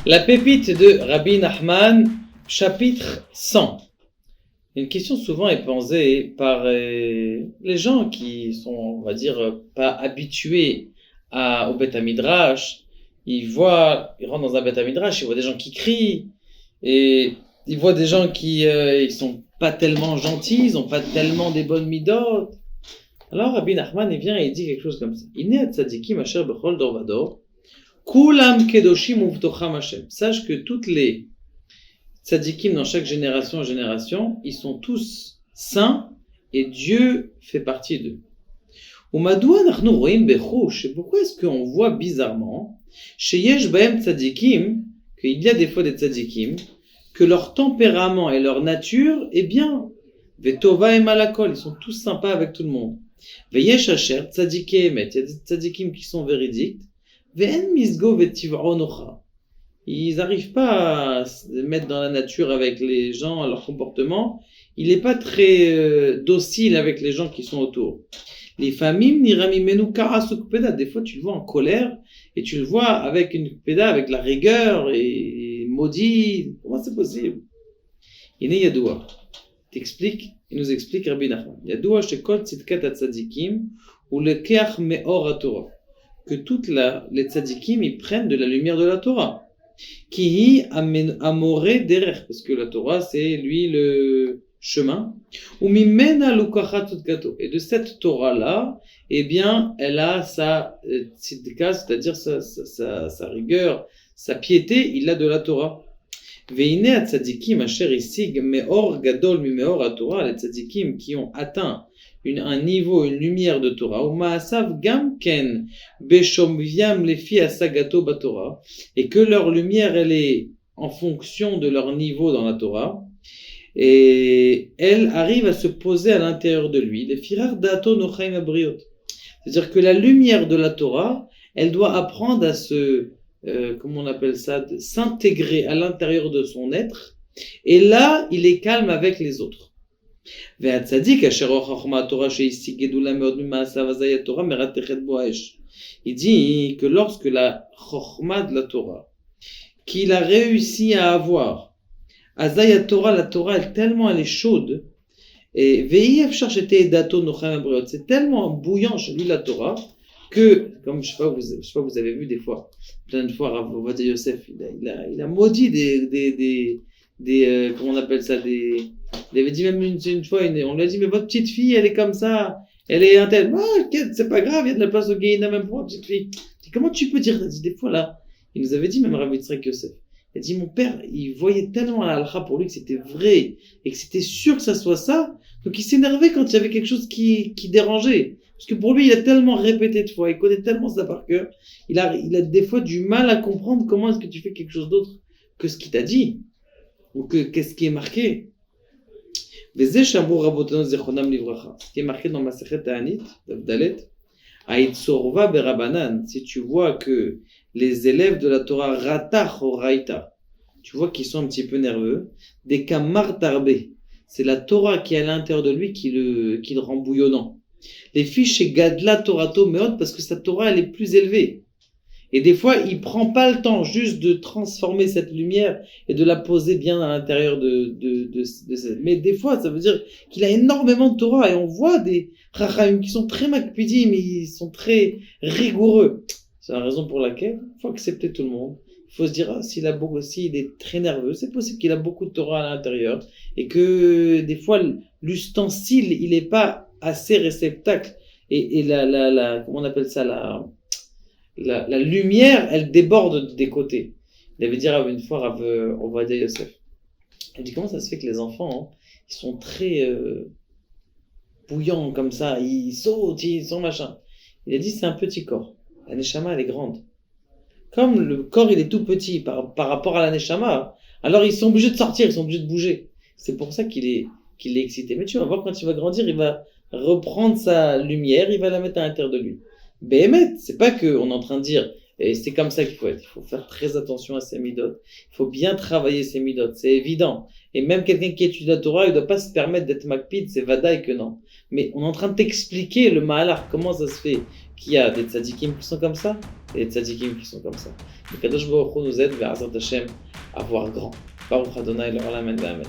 La pépite de Rabbi Nachman, chapitre 100. Une question souvent est posée par les gens qui sont, on va dire, pas habitués au Beth Midrash. Ils rentrent dans un Beth Midrash, ils voient des gens qui crient, et ils voient des gens qui ils sont pas tellement gentils, ils ont pas tellement des bonnes midot. Alors Rabbi Nachman, il vient et il dit quelque chose comme ça. Iné tzadikim asher bechol dor vador. Kulam kedoshim uvtocham Hashem. Sache que toutes les tzadikim dans chaque génération, ils sont tous saints et Dieu fait partie d'eux. Umadou nachnu roim bechush. Pourquoi est-ce qu'on voit bizarrement chez yesh bahem tzadikim qu'il y a des fois des tzadikim que leur tempérament et leur nature est bien. Vetova et malakol, ils sont tous sympas avec tout le monde. Veyesh asher tzadikim, il y a des tzadikim qui sont véridiques. Ils n'arrivent pas à se mettre dans la nature avec les gens, à leur comportement. Il n'est pas très docile avec les gens qui sont autour. Les familles, des fois tu le vois en colère et tu le vois avec une péda, avec la rigueur et maudit. Comment c'est possible? Il nous explique Rabbi Nachman. Yadoua shekol tzidkat hatzadikim ou le keach meor haTorah. Que toutes les tzadikim, ils prennent de la lumière de la Torah. Kihi amoré derer, parce que la Torah, c'est lui le chemin. Umimena lukachat tzidkato. Et de cette Torah-là, eh bien, elle a sa tzidka, c'est-à-dire sa rigueur, sa piété, il a de la Torah. Veine at tzadikim asher isig meor gadol mi meor haTorah, les tzadikim qui ont atteint un niveau, une lumière de Torah, ou ma'asav gamken beshomviam lefi asagato batorah, et que leur lumière, elle est en fonction de leur niveau dans la Torah, et elle arrive à se poser à l'intérieur de lui. Les firar dato nochaim abriot. C'est-à-dire que la lumière de la Torah, elle doit apprendre à comment on appelle ça, de s'intégrer à l'intérieur de son être, et là, il est calme avec les autres. Il dit que lorsque la chorma de la Torah, qu'il a réussi à avoir, Azaya Torah, la Torah, elle est chaude, et c'est tellement bouillant chez lui la Torah, que, comme je sais pas, vous avez vu des fois, plein de fois, Rav Ovadia Yosef, il a maudit comment on appelle ça, il avait dit même une fois, on lui a dit, mais votre petite fille, elle est comme ça, elle est un tel, c'est pas grave, il y a de la place au Guéhina même pour ma petite fille. Comment tu peux dire, des fois là, il nous avait dit, même Rav Yitzhak Yosef, il a dit, mon père, il voyait tellement la halakha pour lui que c'était vrai, et que c'était sûr que ça soit ça, donc il s'énervait quand il y avait quelque chose qui dérangeait. Parce que pour lui, il a tellement répété de fois, il connaît tellement ça par cœur, il a des fois du mal à comprendre comment est-ce que tu fais quelque chose d'autre que ce qu'il t'a dit, ou qu'est-ce qui est marqué. Ce qui est marqué dans Masechet Ta'anit, Dalet, Aïtsorva berabanan, si tu vois que les élèves de la Torah ratach ou raïta, tu vois qu'ils sont un petit peu nerveux, des kamar tarbe, c'est la Torah qui est à l'intérieur de lui qui le rend bouillonnant. Les fiches chez Gadla Torato Meod, parce que sa Torah elle est plus élevée. Et des fois, il prend pas le temps juste de transformer cette lumière et de la poser bien à l'intérieur de cette. Mais des fois, ça veut dire qu'il a énormément de Torah et on voit des Chachamim qui sont très makpidim, mais ils sont très rigoureux. C'est la raison pour laquelle il faut accepter tout le monde. Il faut se dire, s'il est très nerveux, c'est possible qu'il a beaucoup de Torah à l'intérieur et que des fois, l'ustensile, il est pas assez réceptacle et comment on appelle ça, la lumière, elle déborde des côtés. Il avait dit une fois, on va dire Yosef. Il dit, comment ça se fait que les enfants, ils sont très bouillants comme ça, ils sautent, ils sont machin. Il a dit, c'est un petit corps. La neshama, elle est grande. Comme le corps, il est tout petit par rapport à la neshama, alors ils sont obligés de sortir, ils sont obligés de bouger. C'est pour ça qu'il est excité. Mais tu vas voir, quand il va grandir, il va reprendre sa lumière, il va la mettre à l'intérieur de lui. Béhémet, c'est pas qu'on est en train de dire, et c'est comme ça qu'il faut être. Il faut faire très attention à ses midot. Il faut bien travailler ses midot. C'est évident. Et même quelqu'un qui étudie la Torah, il ne doit pas se permettre d'être makpid, c'est vadaï que non. Mais on est en train de t'expliquer le mahalach, comment ça se fait qu'il y a des tzadikim qui sont comme ça et des tzadikim qui sont comme ça. Et Kadosh Baruch Hu nous aide vers Hashem à voir grand. Baruch Adonai, l'Olam, Amen.